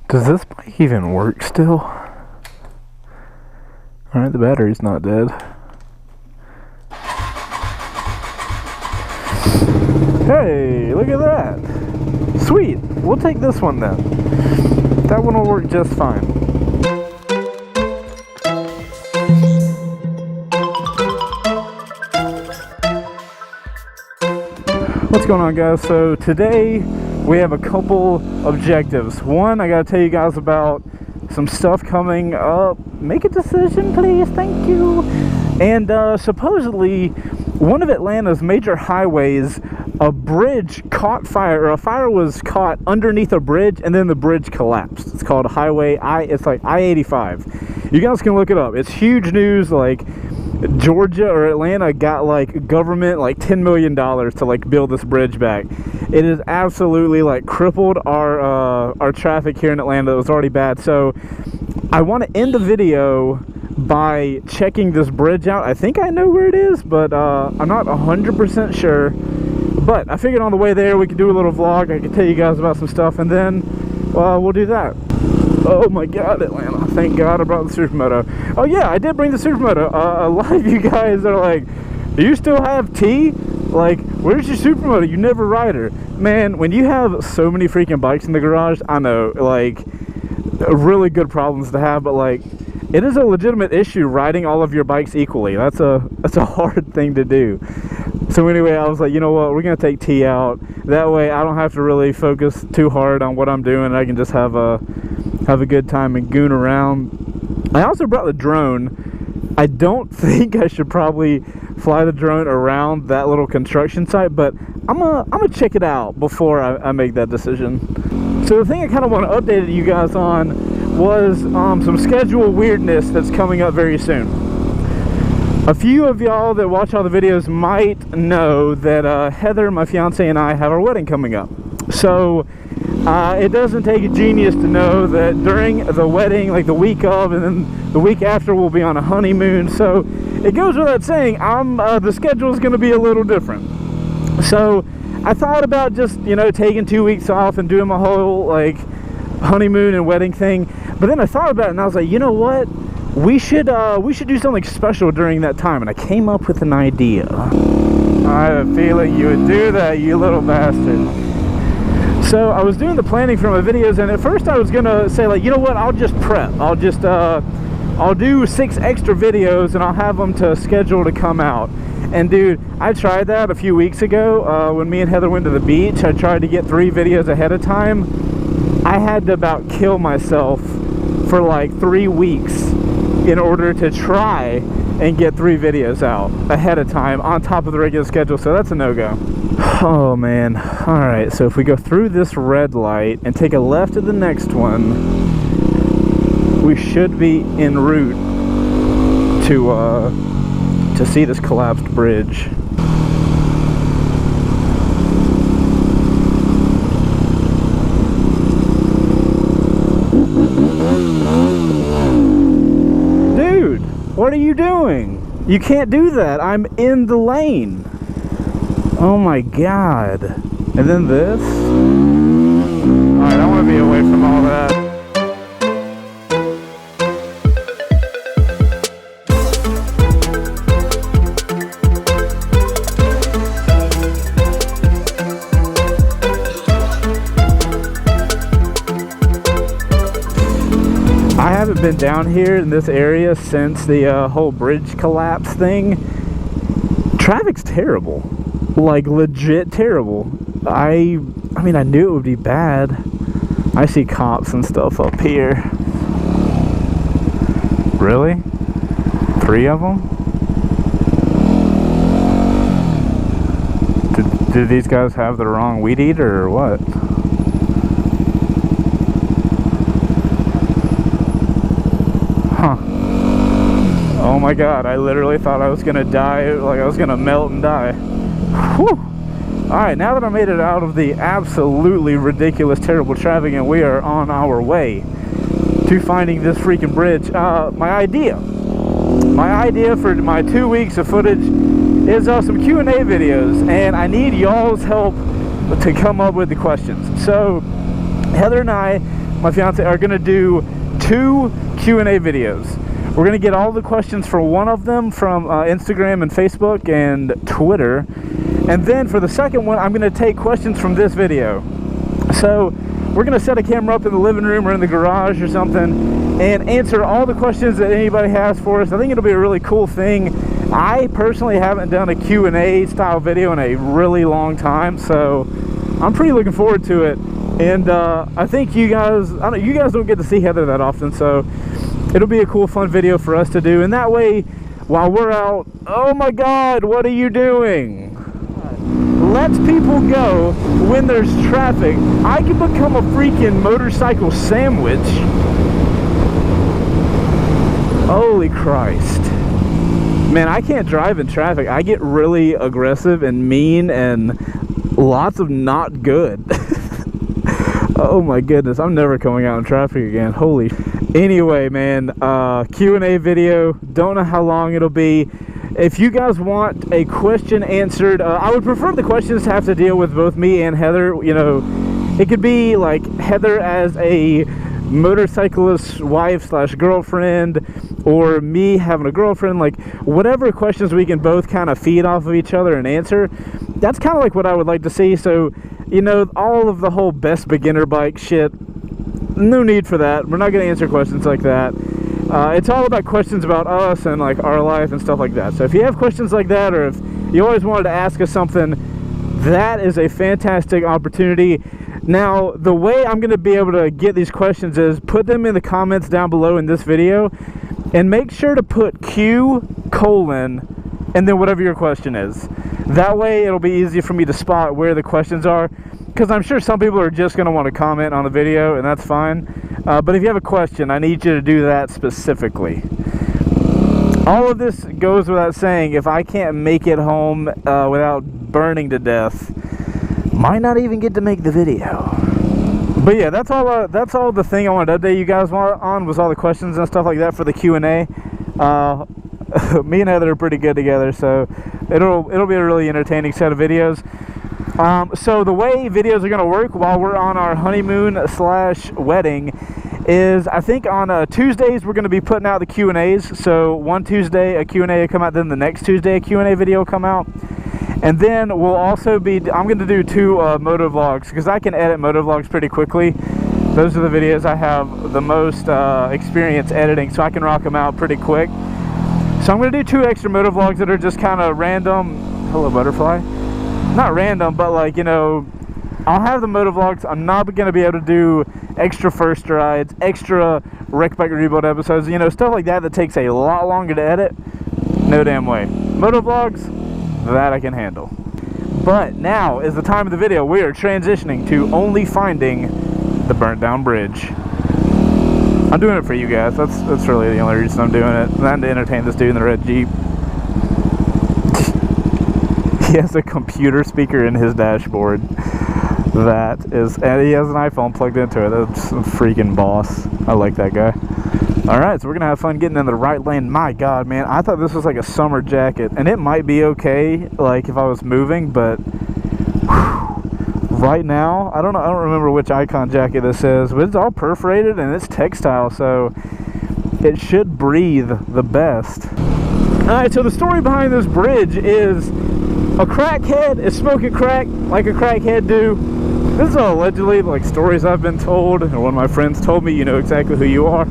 Does this bike even work still? Alright, the battery's not dead. Hey, look at that! Sweet! We'll take this one then. That one will work just fine. What's going on, guys? So today we have a couple objectives. One, I gotta tell you guys about some stuff coming up. Make a decision, please. Thank you. And supposedly one of Atlanta's major highways, a bridge caught fire, or a fire was caught underneath a bridge, and then the bridge collapsed. It's called it's like I-85. You guys can look it up. It's huge news. Like, Georgia or Atlanta got like government like $10 million to like build this bridge back. It has absolutely like crippled our traffic here in Atlanta. It was already bad. So I want to end the video by checking this bridge out. I think I know where it is, but I'm not 100% sure. But I figured on the way there we could do a little vlog. I could tell you guys about some stuff, and then we'll do that. Oh my god, Atlanta. Thank God I brought the Supermoto. Oh yeah, I did bring the Supermoto. A lot of you guys are like, do you still have T? Like, where's your Supermoto? You never ride her. Man, when you have so many freaking bikes in the garage, I know, like, really good problems to have, but like, it is a legitimate issue riding all of your bikes equally. That's a hard thing to do. So anyway, I was like, you know what, we're gonna take T out. That way I don't have to really focus too hard on what I'm doing. I can just have a good time and goon around. I also brought the drone. I don't think I should probably fly the drone around that little construction site, but I'm gonna check it out before I make that decision. So the thing I kind of want to update you guys on was some schedule weirdness that's coming up very soon. A few of y'all that watch all the videos might know that Heather, my fiance, and I have our wedding coming up. So it doesn't take a genius to know that during the wedding, like the week of and then the week after, we'll be on a honeymoon. So it goes without saying, the schedule is going to be a little different. So I thought about just, you know, taking 2 weeks off and doing my whole like honeymoon and wedding thing. But then I thought about it and I was like, you know what? We should do something special during that time. And I came up with an idea. I have a feeling you would do that, you little bastard. So I was doing the planning for my videos, and at first I was gonna say, like, you know what, I'll just prep. I'll do 6 extra videos and I'll have them to schedule to come out. And dude, I tried that a few weeks ago when me and Heather went to the beach. I tried to get 3 videos ahead of time. I had to about kill myself for like 3 weeks in order to try and get 3 videos out ahead of time on top of the regular schedule. So that's a no-go. Oh man. Alright, so if we go through this red light and take a left at the next one, we should be en route to see this collapsed bridge. Dude, what are you doing? You can't do that. I'm in the lane. Oh my god. And then this? Alright, I want to be away from all that. I haven't been down here in this area since the whole bridge collapse thing. Traffic's terrible. Like, legit terrible. I mean, I knew it would be bad. I see cops and stuff up here. Really? 3 of them? Did these guys have the wrong weed eater or what? Huh. Oh my god, I literally thought I was gonna die, like I was gonna melt and die. Whew. Alright, now that I made it out of the absolutely ridiculous, terrible traffic, and we are on our way to finding this freaking bridge, my idea for my 2 weeks of footage is some Q&A videos, and I need y'all's help to come up with the questions. So Heather and I my fiance, are going to do 2 Q&A videos. We're going to get all the questions for one of them from Instagram and Facebook and Twitter. And then for the second one, I'm going to take questions from this video. So we're going to set a camera up in the living room or in the garage or something and answer all the questions that anybody has for us. I think it'll be a really cool thing. I personally haven't done a Q&A style video in a really long time, so I'm pretty looking forward to it. And I think you guys don't get to see Heather that often, so it'll be a cool, fun video for us to do. And that way, while we're out, oh my God, what are you doing? Lets people go when there's traffic. I can become a freaking motorcycle sandwich. Holy Christ. Man, I can't drive in traffic. I get really aggressive and mean and lots of not good. Oh my goodness, I'm never coming out in traffic again. Holy. Anyway, man, Q&A video. Don't know how long it'll be. If you guys want a question answered, I would prefer the questions to have to deal with both me and Heather. You know, it could be like Heather as a motorcyclist wife / girlfriend, or me having a girlfriend, like whatever questions we can both kind of feed off of each other and answer. That's kind of like what I would like to see. So, you know, all of the whole best beginner bike shit, no need for that. We're not going to answer questions like that. It's all about questions about us and like our life and stuff like that. So if you have questions like that, or if you always wanted to ask us something, that is a fantastic opportunity. Now, the way I'm going to be able to get these questions is put them in the comments down below in this video, and make sure to put Q:, and then whatever your question is. That way it'll be easy for me to spot where the questions are, because I'm sure some people are just going to want to comment on the video, and that's fine. But if you have a question, I need you to do that specifically. All of this goes without saying. If I can't make it home without burning to death, might not even get to make the video. But yeah, that's all the thing I wanted to update you guys on, was all the questions and stuff like that for the Q&A. Me and Heather are pretty good together, so it'll be a really entertaining set of videos. So the way videos are going to work while we're on our honeymoon / wedding is, I think on Tuesdays we're going to be putting out the Q&As. So one Tuesday a Q&A will come out, then the next Tuesday a Q&A video will come out. And then we'll also be, I'm going to do 2 moto vlogs, because I can edit moto vlogs pretty quickly. Those are the videos I have the most experience editing, so I can rock them out pretty quick. So I'm going to do 2 extra moto vlogs that are just kind of random. Hello, butterfly. Not random, but like, you know, I'll have the moto vlogs. I'm not going to be able to do extra first rides, extra wreck bike rebuild episodes, you know, stuff like that takes a lot longer to edit. No damn way. Moto vlogs, that I can handle. But now is the time of the video. We are transitioning to only finding the burnt down bridge. I'm doing it for you guys. That's really the only reason I'm doing it. And to entertain this dude in the red Jeep. He has a computer speaker in his dashboard. That is, and he has an iPhone plugged into it. That's a freaking boss. I like that guy. Alright, so we're gonna have fun getting in the right lane. My God, man, I thought this was like a summer jacket, and it might be okay, like if I was moving, but whew, right now, I don't remember which Icon jacket this is, but it's all perforated and it's textile, so it should breathe the best. Alright, so the story behind this bridge is a crackhead is smoking crack like a crackhead do. This is allegedly like stories I've been told, and one of my friends told me. You know exactly who you are.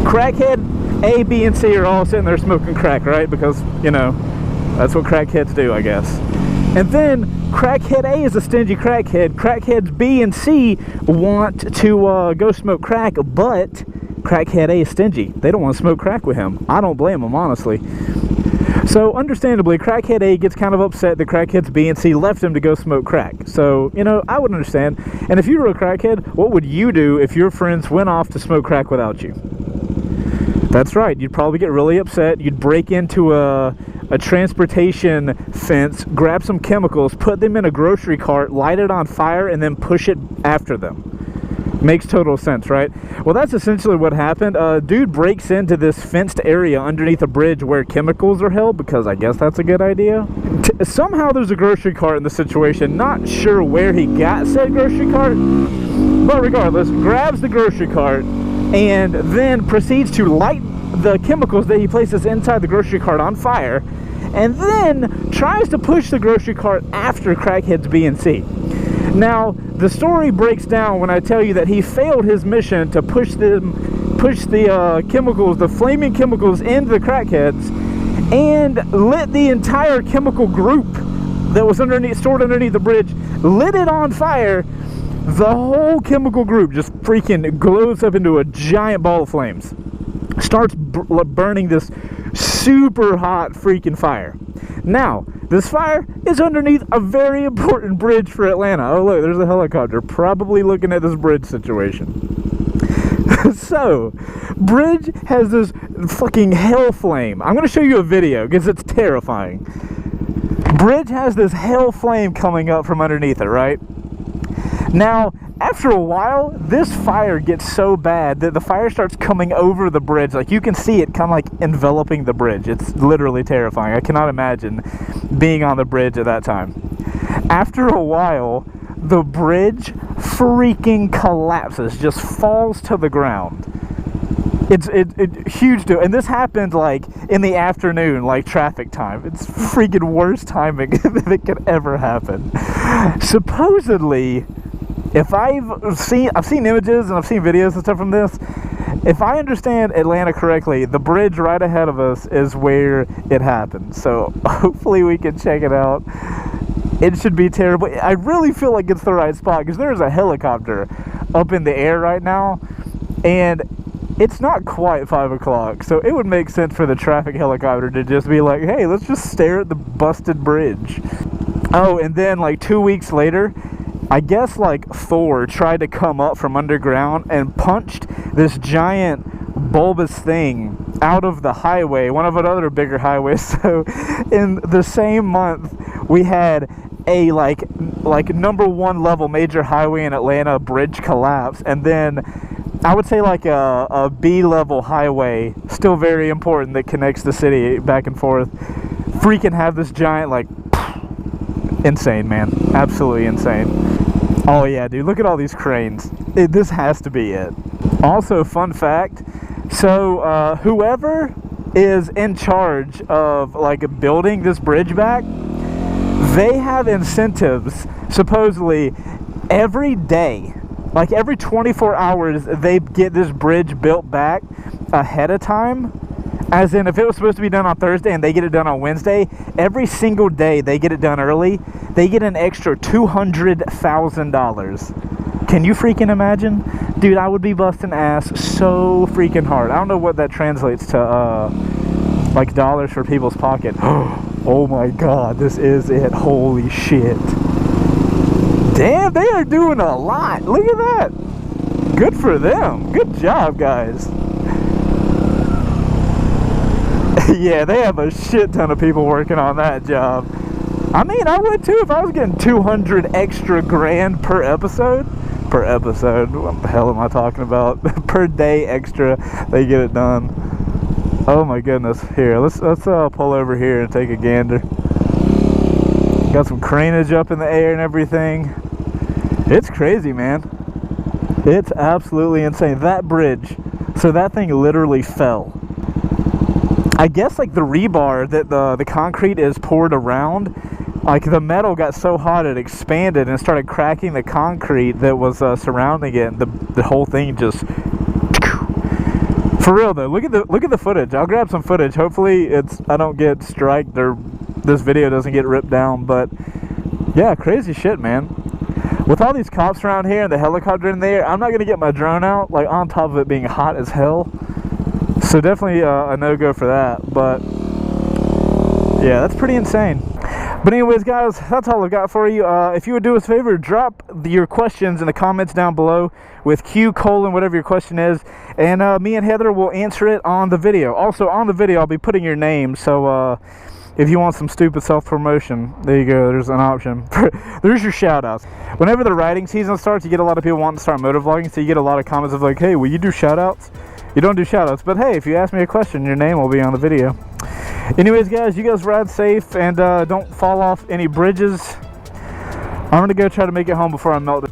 Crackhead A, B, and C are all sitting there smoking crack, right? Because, you know, that's what crackheads do, I guess. And then crackhead A is a stingy crackhead. Crackheads B and C want to go smoke crack, but crackhead A is stingy. They don't want to smoke crack with him. I don't blame them, honestly. So, understandably, crackhead A gets kind of upset that crackheads B and C left him to go smoke crack. So, you know, I would understand. And if you were a crackhead, what would you do if your friends went off to smoke crack without you? That's right, you'd probably get really upset. You'd break into a transportation fence, grab some chemicals, put them in a grocery cart, light it on fire, and then push it after them. Makes total sense, right? Well, that's essentially what happened. Dude breaks into this fenced area underneath a bridge where chemicals are held, because I guess that's a good idea. Somehow there's a grocery cart in the situation. Not sure where he got said grocery cart. But regardless, grabs the grocery cart and then proceeds to light the chemicals that he places inside the grocery cart on fire, and then tries to push the grocery cart after Crackheads B and C. Now, the story breaks down when I tell you that he failed his mission to push the chemicals, the flaming chemicals, into the Crackheads, and lit the entire chemical group that was stored underneath the bridge, lit it on fire. The whole chemical group just freaking glows up into a giant ball of flames. Starts burning this super hot freaking fire. Now, this fire is underneath a very important bridge for Atlanta. Oh look, there's a helicopter probably looking at this bridge situation. So, bridge has this fucking hell flame. I'm gonna show you a video because it's terrifying. Bridge has this hell flame coming up from underneath it, right? Now, after a while, this fire gets so bad that the fire starts coming over the bridge. Like, you can see it kind of like enveloping the bridge. It's literally terrifying. I cannot imagine being on the bridge at that time. After a while, the bridge freaking collapses, just falls to the ground. It's huge deal. And this happened like in the afternoon, like traffic time. It's freaking worst timing that could ever happen. Supposedly, if I've seen images and I've seen videos and stuff from this, if I understand Atlanta correctly, the bridge right ahead of us is where it happened. So hopefully we can check it out. It should be terrible. I really feel like it's the right spot because there's a helicopter up in the air right now, and it's not quite 5 o'clock, so it would make sense for the traffic helicopter to just be like, hey, let's just stare at the busted bridge. Oh, and then like 2 weeks later, I guess like Thor tried to come up from underground and punched this giant bulbous thing out of the highway, one of our other bigger highways. So in the same month, we had a like #1 level major highway in Atlanta bridge collapse, and then I would say like a B level highway, still very important, that connects the city back and forth, freaking have this giant, like, insane, man, absolutely insane. Oh yeah, dude, look at all these cranes. This has to be it. Also, fun fact, so whoever is in charge of like building this bridge back, they have incentives supposedly every day. Like every 24 hours, they get this bridge built back ahead of time. As in, if it was supposed to be done on Thursday and they get it done on Wednesday, every single day they get it done early, they get an extra $200,000. Can you freaking imagine? Dude, I would be busting ass so freaking hard. I don't know what that translates to, like dollars for people's pocket. Oh my god, this is it. Holy shit. Damn, they are doing a lot. Look at that. Good for them. Good job, guys. Yeah, they have a shit ton of people working on that job. I mean, I would too if I was getting 200 extra grand per episode. Per episode. What the hell am I talking about? Per day extra, they get it done. Oh my goodness. Here, let's pull over here and take a gander. Got some craneage up in the air and everything. It's crazy, man. It's absolutely insane. That bridge, so that thing literally fell. I guess like the rebar that the concrete is poured around, like the metal got so hot it expanded and started cracking the concrete that was surrounding it, and the whole thing just... For real though, look at the footage. I'll grab some footage. Hopefully I don't get striked or this video doesn't get ripped down, but yeah, crazy shit, man. With all these cops around here and the helicopter in the air, I'm not going to get my drone out, like on top of it being hot as hell. So definitely a no-go for that, but yeah, that's pretty insane. But anyways, guys, that's all I've got for you. If you would do us a favor, drop your questions in the comments down below with Q, whatever your question is, and me and Heather will answer it on the video. Also, on the video, I'll be putting your name, so if you want some stupid self-promotion, there you go, there's an option. There's your shout-outs. Whenever the riding season starts, you get a lot of people wanting to start motovlogging, so you get a lot of comments of like, hey, will you do shout-outs? You don't do shout-outs, but hey, if you ask me a question, your name will be on the video. Anyways, guys, you guys ride safe, and don't fall off any bridges. I'm going to go try to make it home before I'm melted.